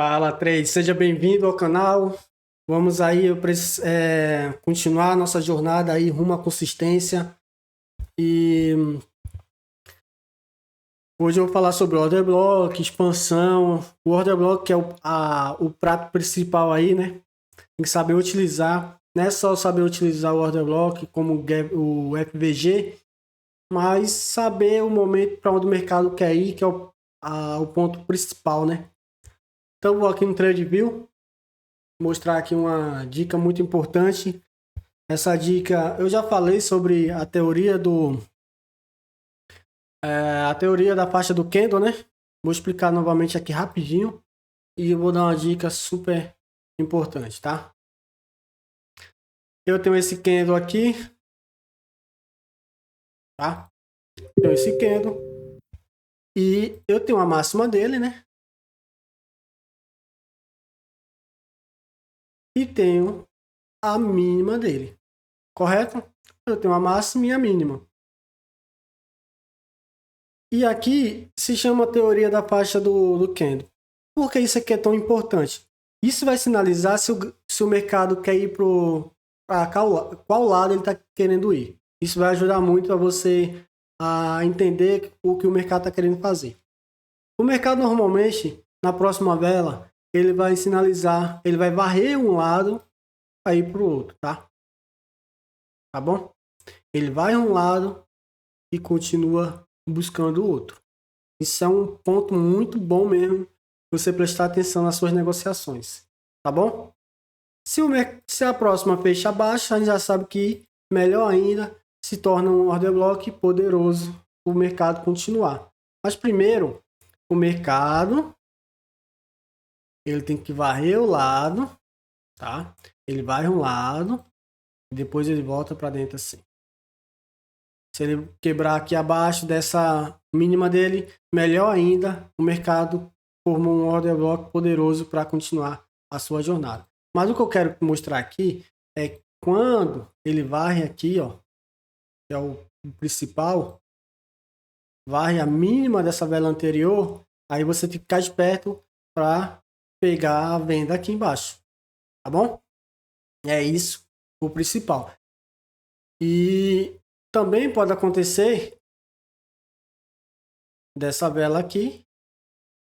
Fala, Trade, seja bem-vindo ao canal. Vamos aí continuar nossa jornada aí rumo à consistência. E hoje eu vou falar sobre o order block, expansão. O order block que é o prato principal aí, né? Tem que saber utilizar. Não é só saber utilizar o order block como o FVG, mas saber o momento para onde o mercado quer ir, que é o ponto principal, né? Então vou aqui no TradeView mostrar aqui uma dica muito importante. Essa dica, eu já falei sobre a teoria a teoria da faixa do candle, né? Vou explicar novamente aqui rapidinho e eu vou dar uma dica super importante, tá? Eu tenho esse candle aqui, tá? Tenho esse candle e eu tenho a máxima dele, né? E tenho a mínima dele, correto? Eu tenho a máxima e a mínima. E aqui se chama a teoria da faixa do candle. Por que isso aqui é tão importante? Isso vai sinalizar se o mercado quer ir para qual lado ele está querendo ir. Isso vai ajudar muito a você a entender o que o mercado está querendo fazer. O mercado normalmente, na próxima vela, ele vai sinalizar, ele vai varrer um lado para ir para o outro, tá? Tá bom? Ele vai um lado e continua buscando o outro. Isso é um ponto muito bom mesmo, você prestar atenção nas suas negociações, tá bom? Se a próxima fecha abaixo, a gente já sabe que melhor ainda se torna um order block poderoso para o mercado continuar. Mas primeiro, o mercado ele tem que varrer o lado, tá? Ele varre um lado e depois ele volta para dentro assim. Se ele quebrar aqui abaixo dessa mínima dele, melhor ainda, o mercado formou um order block poderoso para continuar a sua jornada. Mas o que eu quero mostrar aqui é quando ele varre aqui, ó, que é o principal, varre a mínima dessa vela anterior, aí você tem que ficar esperto para pegar a venda aqui embaixo, tá bom? É isso, o principal. E também pode acontecer dessa vela aqui,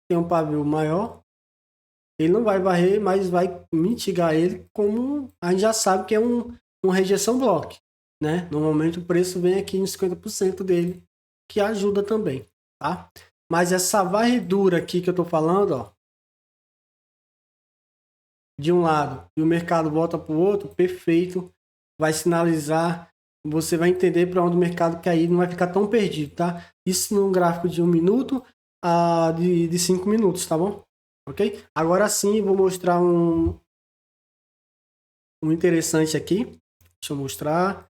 tem um pavio maior, ele não vai varrer, mas vai mitigar ele como a gente já sabe que é uma rejeição block, né? Normalmente o preço vem aqui em 50% dele, que ajuda também, tá? Mas essa varredura aqui que eu tô falando, ó, de um lado e o mercado volta para o outro, perfeito, vai sinalizar, você vai entender para onde o mercado quer ir, não vai ficar tão perdido, tá? Isso num gráfico de 1 minuto a de 5 minutos, tá bom? Ok? Agora sim, vou mostrar um interessante aqui. Deixa eu mostrar.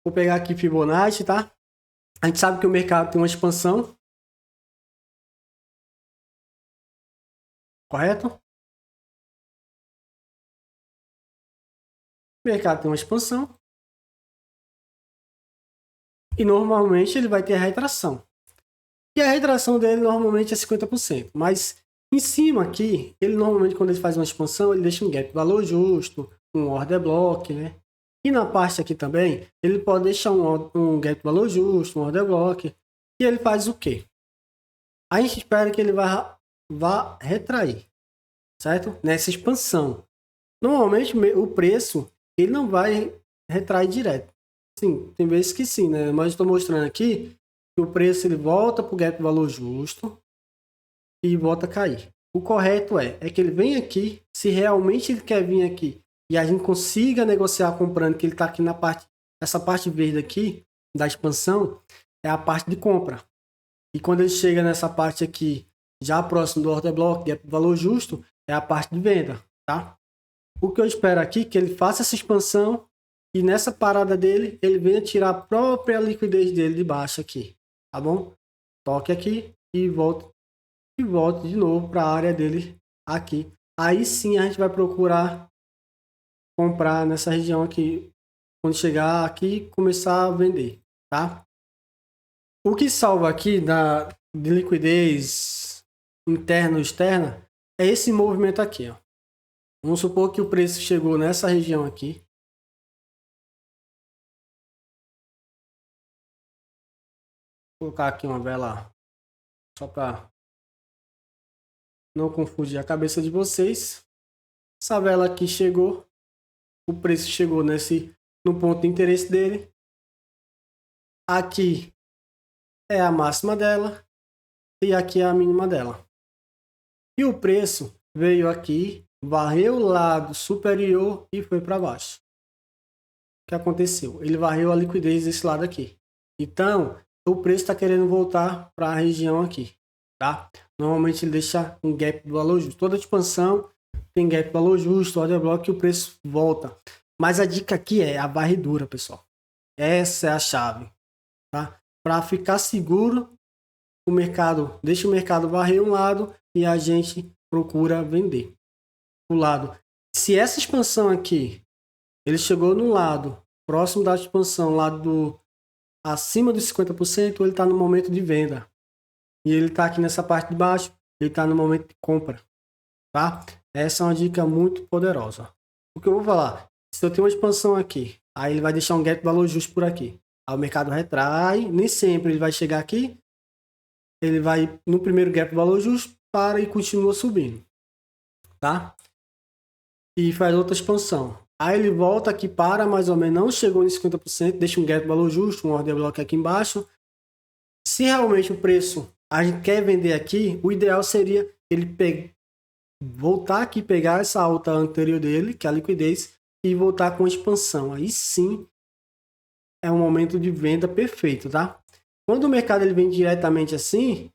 Vou pegar aqui Fibonacci, tá? A gente sabe que o mercado tem uma expansão. Correto? O mercado tem uma expansão. E normalmente ele vai ter a retração. E a retração dele normalmente é 50%. Mas em cima aqui, ele normalmente quando ele faz uma expansão, ele deixa um gap valor justo, um order block, né? E na parte aqui também, ele pode deixar um gap valor justo, um order block. E ele faz o quê? A gente espera que ele vá retrair, certo? Nessa expansão. Normalmente o preço, ele não vai retrair direto. Sim, tem vezes que sim, né? Mas estou mostrando aqui que o preço ele volta para o gap valor justo e volta a cair. O correto é que ele vem aqui, se realmente ele quer vir aqui e a gente consiga negociar comprando, que ele está aqui na parte, essa parte verde aqui da expansão, é a parte de compra. E quando ele chega nessa parte aqui, já próximo do order block, gap valor justo, é a parte de venda, tá? O que eu espero aqui é que ele faça essa expansão e nessa parada dele, ele venha tirar a própria liquidez dele de baixo aqui, tá bom? Toque aqui e volte de novo para a área dele aqui. Aí sim a gente vai procurar comprar nessa região aqui, quando chegar aqui começar a vender, tá? O que salva aqui de liquidez interna ou externa é esse movimento aqui, ó. Vamos supor que o preço chegou nessa região aqui. Vou colocar aqui uma vela só para não confundir a cabeça de vocês. Essa vela aqui chegou, o preço chegou no ponto de interesse dele. Aqui é a máxima dela e aqui é a mínima dela. E o preço veio aqui, varreu o lado superior e foi para baixo. O que aconteceu? Ele varreu a liquidez desse lado aqui. Então, o preço está querendo voltar para a região aqui, tá? Normalmente ele deixa um gap do valor justo. Toda expansão tem gap do valor justo, order block, e o preço volta. Mas a dica aqui é a varredura, pessoal. Essa é a chave, tá? Para ficar seguro, deixa o mercado varrer um lado e a gente procura vender o lado. Se essa expansão aqui, ele chegou no lado próximo da expansão, acima dos 50%, ele está no momento de venda. E ele está aqui nessa parte de baixo, ele está no momento de compra, tá? Essa é uma dica muito poderosa. O que eu vou falar, se eu tenho uma expansão aqui, aí ele vai deixar um gap de valor justo por aqui. Aí o mercado retrai, nem sempre ele vai chegar aqui, ele vai no primeiro gap de valor justo, para e continua subindo, tá? E faz outra expansão. Aí ele volta aqui para mais ou menos, não chegou em 50%, deixa um gap de valor justo, um order block aqui embaixo. Se realmente o preço a gente quer vender aqui, o ideal seria ele voltar aqui, pegar essa alta anterior dele, que é a liquidez, e voltar com expansão. Aí sim é um momento de venda perfeito, tá? Quando o mercado ele vem diretamente assim,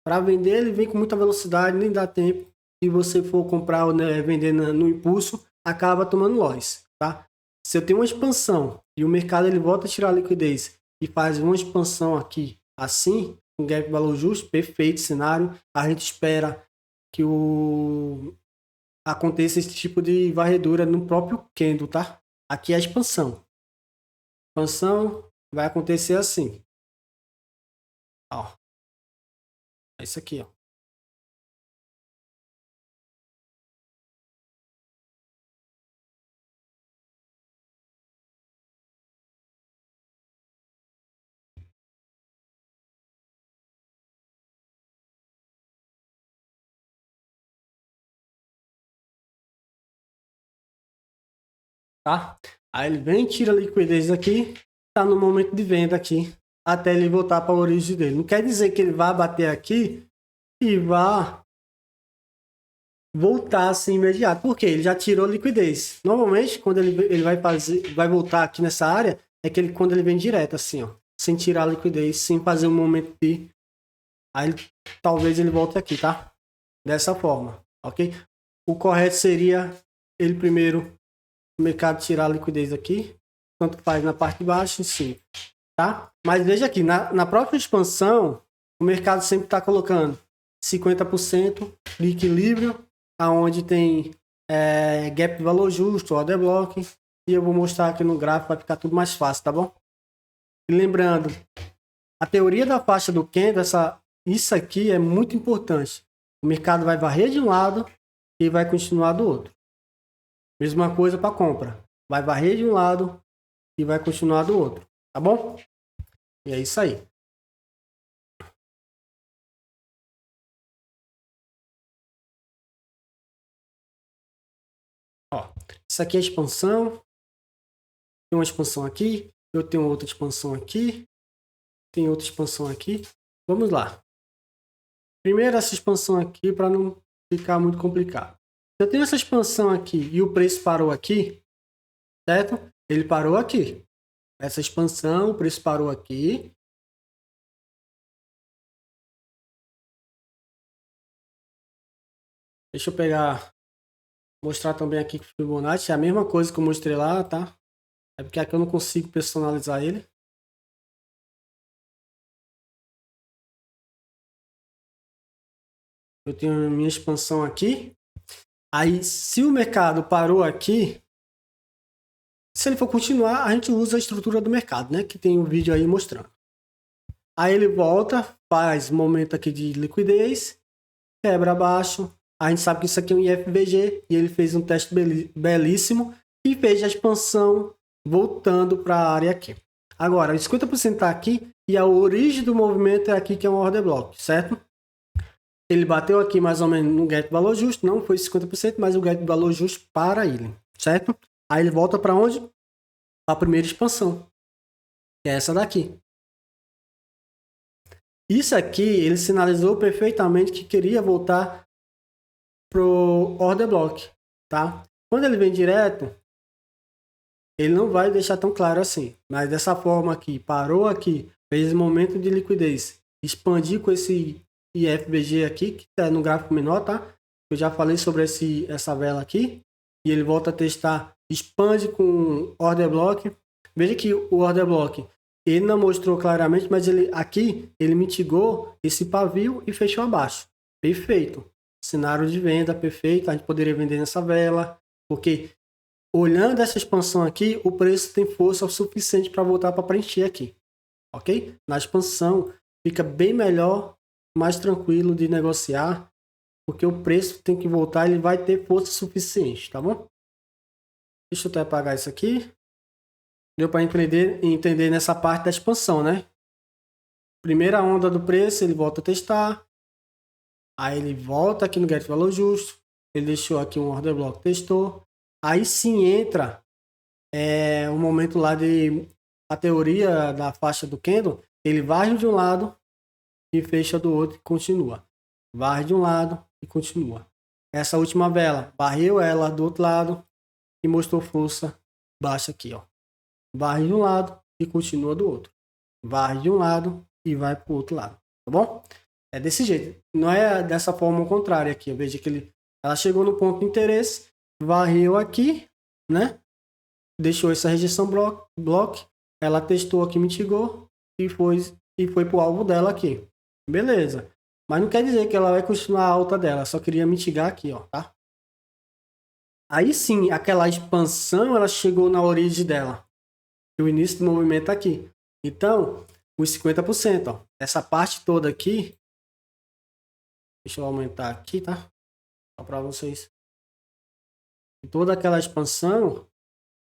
para vender ele vem com muita velocidade, nem dá tempo. Se você for comprar ou vender no impulso, acaba tomando loss, tá? Se eu tenho uma expansão e o mercado ele volta a tirar a liquidez e faz uma expansão aqui assim, um gap de valor justo, perfeito cenário, a gente espera que aconteça esse tipo de varredura no próprio candle, tá? Aqui é a expansão. Expansão vai acontecer assim. Ó. É isso aqui, ó. Tá? Aí ele vem, tira a liquidez aqui, tá no momento de venda aqui, até ele voltar para a origem dele. Não quer dizer que ele vai bater aqui e vá voltar assim imediato, porque ele já tirou a liquidez. Normalmente, quando ele vai voltar aqui nessa área, é que quando ele vem direto assim, ó, sem tirar a liquidez, sem fazer um momento de... Aí talvez ele volte aqui, tá? Dessa forma, ok? O correto seria ele primeiro, o mercado tirar a liquidez aqui, tanto faz na parte de baixo, sim, tá? Mas veja aqui, na própria expansão, o mercado sempre está colocando 50% de equilíbrio, aonde tem gap de valor justo, order block, e eu vou mostrar aqui no gráfico, vai ficar tudo mais fácil, tá bom? E lembrando, a teoria da faixa do candle, isso aqui é muito importante. O mercado vai varrer de um lado e vai continuar do outro. Mesma coisa para compra. Vai varrer de um lado e vai continuar do outro. Tá bom? E é isso aí. Ó, isso aqui é a expansão. Tem uma expansão aqui. Eu tenho outra expansão aqui. Tem outra expansão aqui. Vamos lá. Primeiro essa expansão aqui para não ficar muito complicado. Eu tenho essa expansão aqui e o preço parou aqui, certo? Ele parou aqui. Essa expansão, o preço parou aqui. Deixa eu mostrar também aqui com o Fibonacci. É a mesma coisa que eu mostrei lá, tá? É porque aqui eu não consigo personalizar ele. Eu tenho a minha expansão aqui. Aí, se o mercado parou aqui, se ele for continuar, a gente usa a estrutura do mercado, né? Que tem um vídeo aí mostrando. Aí ele volta, faz momento aqui de liquidez, quebra abaixo, A gente sabe que isso aqui é um IFVG e ele fez um teste belíssimo e fez a expansão voltando para a área aqui. Agora, o 50% está aqui e a origem do movimento é aqui, que é um order block, certo? Ele bateu aqui mais ou menos no gap valor justo, não foi 50%, mas o gap valor justo para ele, certo? Aí ele volta para onde? A primeira expansão, que é essa daqui. Isso aqui, ele sinalizou perfeitamente que queria voltar pro order block, tá? Quando ele vem direto, ele não vai deixar tão claro assim, mas dessa forma aqui, parou aqui, fez momento de liquidez, expandir com esse IFVG aqui, que está no gráfico menor, tá? Eu já falei sobre essa vela aqui, e ele volta a testar, expande com order block. Veja que o order block, ele não mostrou claramente, mas aqui ele mitigou esse pavio e fechou abaixo. Perfeito. Cenário de venda perfeito, a gente poderia vender nessa vela, porque olhando essa expansão aqui, o preço tem força o suficiente para voltar para preencher aqui, ok? Na expansão fica bem melhor, mais tranquilo de negociar, porque o preço tem que voltar, ele vai ter força suficiente, tá bom? Deixa eu até apagar isso aqui. Deu para entender nessa parte da expansão, né? Primeira onda do preço, ele volta a testar. Aí ele volta aqui no Get Valor Justo. Ele deixou aqui um order block, testou. Aí sim entra o momento lá de a teoria da faixa do candle. Ele varre de um lado e fecha do outro e continua. Varre de um lado e continua. Essa última vela, varreu ela do outro lado e mostrou força baixa aqui, ó. Varre de um lado e continua do outro. Varre de um lado e vai para o outro lado, tá bom? É desse jeito. Não é dessa forma ao contrário aqui. Eu vejo que ela chegou no ponto de interesse, varreu aqui, né? Deixou essa rejeição block. Ela testou aqui, mitigou e foi pro alvo dela aqui. Beleza. Mas não quer dizer que ela vai continuar alta dela. Só queria mitigar aqui, ó, tá? Aí sim, aquela expansão, ela chegou na origem dela. O início do movimento aqui. Então, os 50%, ó. Essa parte toda aqui. Deixa eu aumentar aqui, tá? Só para vocês. Toda aquela expansão,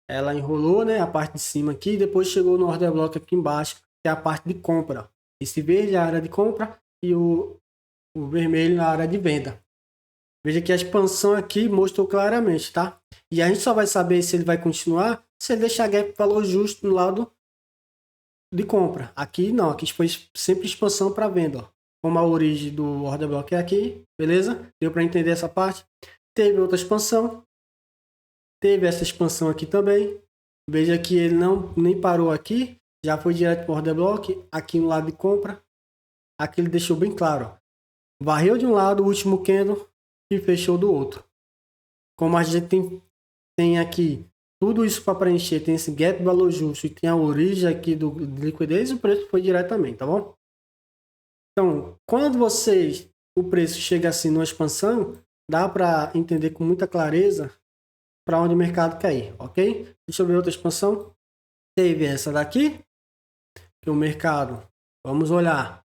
ela enrolou, né? A parte de cima aqui. Depois chegou no order block aqui embaixo, que é a parte de compra. Esse verde é a área de compra e o vermelho na área de venda. Veja que a expansão aqui mostrou claramente, tá? E a gente só vai saber se ele vai continuar se ele deixar gap valor justo no lado de compra. Aqui não, aqui foi sempre expansão para venda, ó. Como a origem do order block é aqui, beleza? Deu para entender essa parte. Teve outra expansão. Teve essa expansão aqui também. Veja que ele nem parou aqui, já foi direto para o order block, aqui no lado de compra. Aqui ele deixou bem claro, ó. Varreu de um lado o último candle e fechou do outro. Como a gente tem aqui tudo isso para preencher, tem esse gap valor justo e tem a origem aqui de liquidez, o preço foi diretamente, tá bom? Então, quando o preço chega assim numa expansão, dá para entender com muita clareza para onde o mercado quer ir, ok? Deixa eu ver outra expansão. Teve essa daqui, que o mercado, vamos olhar.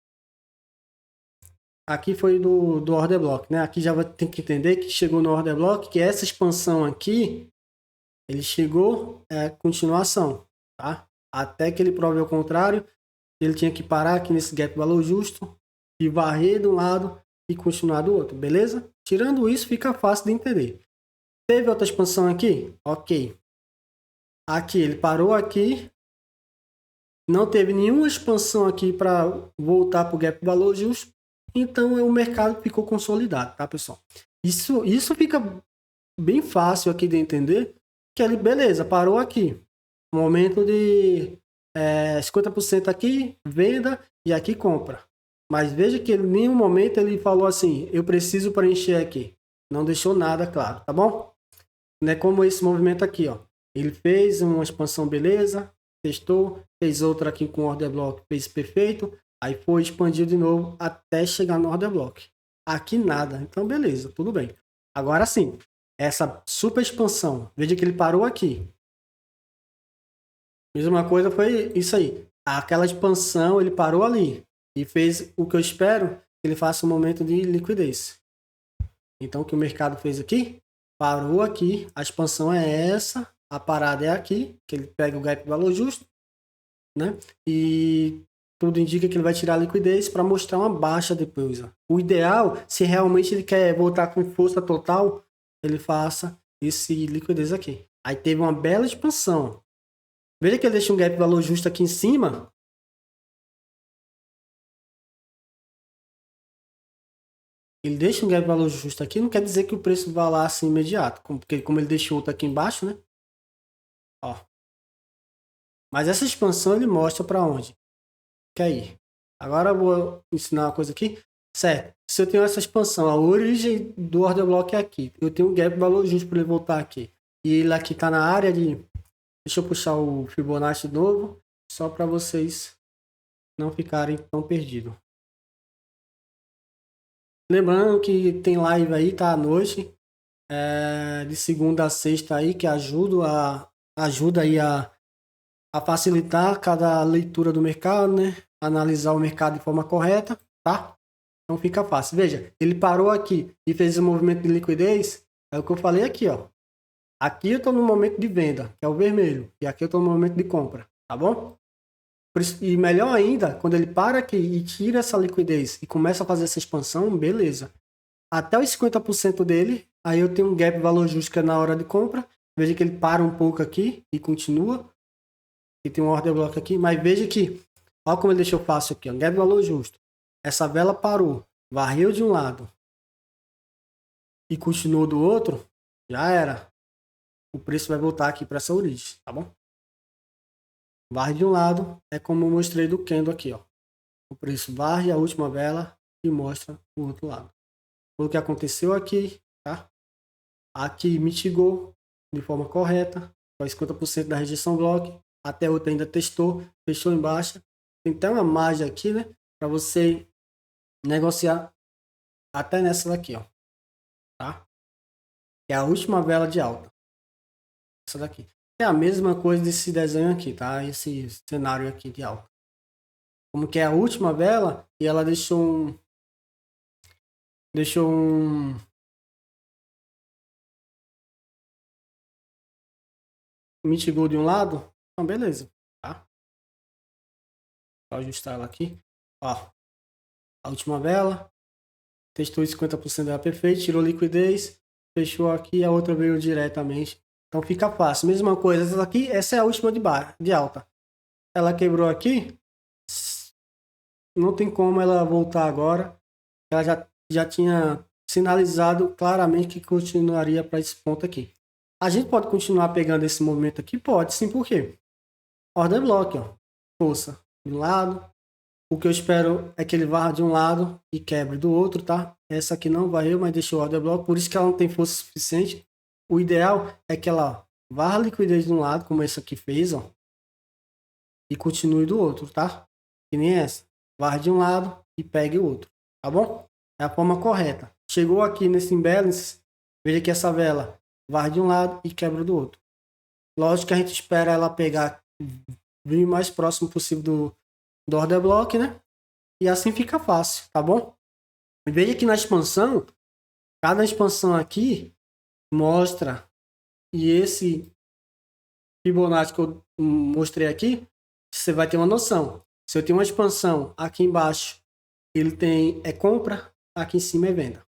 Aqui foi do order block, né? Aqui já tem que entender que chegou no order block, que essa expansão aqui, ele chegou continuação, tá? Até que ele prove o contrário, ele tinha que parar aqui nesse gap valor justo e varrer de um lado e continuar do outro, beleza? Tirando isso, fica fácil de entender. Teve outra expansão aqui? Ok. Aqui, ele parou aqui. Não teve nenhuma expansão aqui para voltar para o gap valor justo. Então, o mercado ficou consolidado, tá, pessoal? Isso fica bem fácil aqui de entender. Que ele, beleza, parou aqui. Momento de 50% aqui, venda, e aqui compra. Mas veja que em nenhum momento ele falou assim, eu preciso preencher aqui. Não deixou nada claro, tá bom? Não é como esse movimento aqui, ó. Ele fez uma expansão, beleza, testou, fez outra aqui com order block, fez perfeito, aí foi, expandiu de novo até chegar no order block. Aqui nada, então beleza, tudo bem. Agora sim, essa super expansão, veja que ele parou aqui. Mesma coisa foi isso aí. Aquela expansão, ele parou ali e fez o que eu espero, que ele faça um momento de liquidez. Então, o que o mercado fez aqui? Parou aqui, a expansão é essa, a parada é aqui, que ele pega o gap valor justo, né? E tudo indica que ele vai tirar a liquidez para mostrar uma baixa depois. Ó. O ideal, se realmente ele quer voltar com força total, ele faça esse liquidez aqui. Aí teve uma bela expansão. Veja que ele deixa um gap valor justo aqui em cima. Ele deixa um gap valor justo aqui, não quer dizer que o preço vá lá assim imediato, porque como ele deixou outro aqui embaixo, né? Ó. Mas essa expansão ele mostra para onde quer ir. Agora eu vou ensinar uma coisa aqui. Certo. Se eu tenho essa expansão, a origem do order block é aqui. Eu tenho um gap valor justo para ele voltar aqui. E ele aqui está na área de... Deixa eu puxar o Fibonacci de novo, só para vocês não ficarem tão perdidos. Lembrando que tem live aí, tá? À noite, de segunda a sexta aí, que ajuda aí a facilitar cada leitura do mercado, né? Analisar o mercado de forma correta, tá? Então fica fácil. Veja, ele parou aqui e fez o movimento de liquidez, é o que eu falei aqui, ó. Aqui eu estou no momento de venda, que é o vermelho, e aqui eu estou no momento de compra, tá bom? E melhor ainda, quando ele para aqui e tira essa liquidez e começa a fazer essa expansão, beleza. Até os 50% dele, aí eu tenho um gap valor justo que é na hora de compra. Veja que ele para um pouco aqui e continua. E tem um order block aqui, mas veja que, olha como ele deixou fácil aqui, ó, gap valor justo. Essa vela parou, varreu de um lado e continuou do outro, já era. O preço vai voltar aqui para essa origem, tá bom? Varre de um lado, é como eu mostrei do candle aqui, ó. O preço varre a última vela e mostra o outro lado. Foi o que aconteceu aqui, tá? Aqui mitigou de forma correta, com 50% da rejeição block, até outra ainda testou, fechou em baixa. Tem até uma margem aqui, né? Para você negociar até nessa daqui, ó. Tá? Que é a última vela de alta. Essa daqui. É a mesma coisa desse desenho aqui, tá? Esse cenário aqui de alta. Como que é a última vela e ela deixou um mitigou de um lado, então beleza, tá? Vou ajustar ela aqui, ó, a última vela, testou 50% dela perfeito, tirou liquidez, fechou aqui, a outra veio diretamente, então fica fácil. Mesma coisa, essa aqui, essa é a última de alta, ela quebrou aqui, não tem como ela voltar agora, ela já tinha sinalizado claramente que continuaria para esse ponto aqui. A gente pode continuar pegando esse movimento aqui? Pode, sim, por quê? Order block, ó. Força de um lado. O que eu espero é que ele varra de um lado e quebre do outro, tá? Essa aqui não varreu, mas deixou o order block, por isso que ela não tem força suficiente. O ideal é que ela varra a liquidez de um lado, como essa aqui fez, ó. E continue do outro, tá? Que nem essa. Varra de um lado e pegue o outro, tá bom? É a forma correta. Chegou aqui nesse imbalance, veja que essa vela varre de um lado e quebra do outro. Lógico que a gente espera ela pegar, vir o mais próximo possível do order block, né? E assim fica fácil, tá bom? Veja que na expansão, cada expansão aqui mostra, e esse Fibonacci que eu mostrei aqui, você vai ter uma noção. Se eu tenho uma expansão aqui embaixo, ele tem compra, aqui em cima é venda.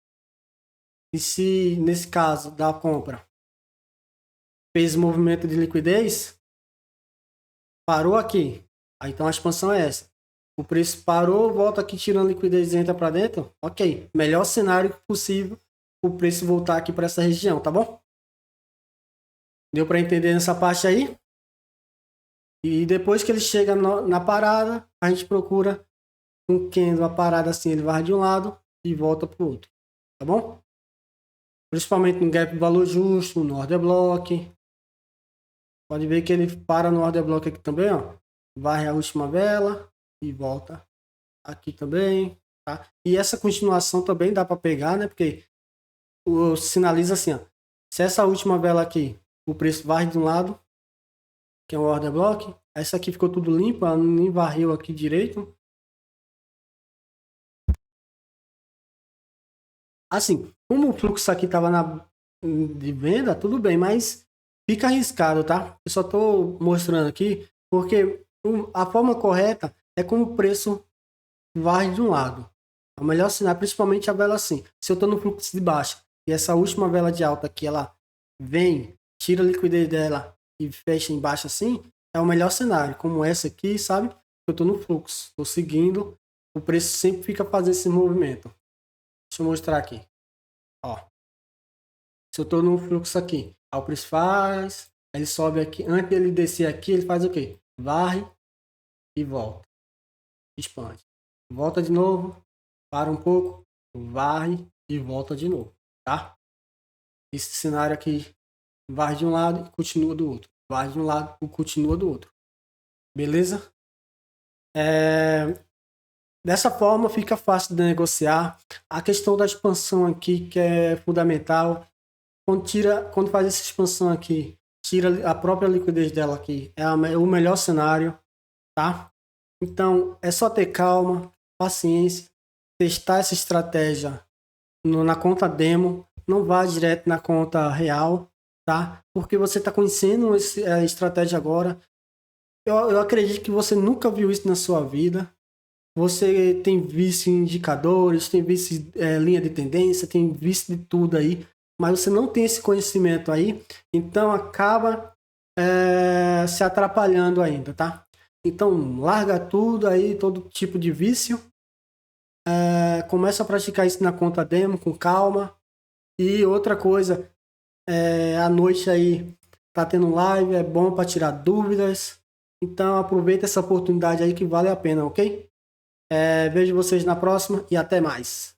E se nesse caso da compra fez movimento de liquidez, parou aqui. Aí, então a expansão é essa. O preço parou, volta aqui tirando liquidez e entra para dentro. Ok, melhor cenário possível o preço voltar aqui para essa região, tá bom? Deu para entender nessa parte aí? E depois que ele chega na parada, a gente procura um candle, a parada assim, ele vai de um lado e volta para o outro, tá bom? Principalmente no gap valor justo, no order block. Pode ver que ele para no order block aqui também, ó. Varre a última vela e volta aqui também, tá? E essa continuação também dá para pegar, né? Porque sinaliza assim, ó. Se essa última vela aqui, o preço varre de um lado, que é o order block, essa aqui ficou tudo limpo, ela nem varreu aqui direito. Assim, como o fluxo aqui tava de venda, tudo bem, mas fica arriscado, tá? Eu só tô mostrando aqui porque a forma correta é como o preço vai de um lado. É o melhor sinal, principalmente a vela assim. Se eu tô no fluxo de baixa e essa última vela de alta aqui, ela vem, tira a liquidez dela e fecha embaixo assim, é o melhor cenário. Como essa aqui, sabe? Eu tô no fluxo, tô seguindo, o preço sempre fica fazendo esse movimento. Deixa eu mostrar aqui. Ó, se eu tô no fluxo aqui, aí o preço faz, ele sobe aqui, antes dele descer aqui, ele faz o quê? Varre e volta, expande. Volta de novo, para um pouco, varre e volta de novo, tá? Esse cenário aqui, varre de um lado e continua do outro. Varre de um lado e continua do outro. Beleza? Dessa forma fica fácil de negociar. A questão da expansão aqui, que é fundamental. Quando faz essa expansão aqui, tira a própria liquidez dela aqui. É o melhor cenário, tá? Então, é só ter calma, paciência, testar essa estratégia na conta demo, não vá direto na conta real, tá? Porque você está conhecendo a estratégia agora. Eu acredito que você nunca viu isso na sua vida. Você tem visto indicadores, tem visto linha de tendência, tem visto de tudo aí, mas você não tem esse conhecimento aí, então acaba se atrapalhando ainda, tá? Então larga tudo aí, todo tipo de vício, começa a praticar isso na conta demo com calma. E outra coisa, à noite aí tá tendo live, é bom para tirar dúvidas, então aproveita essa oportunidade aí que vale a pena, ok? Vejo vocês na próxima e até mais.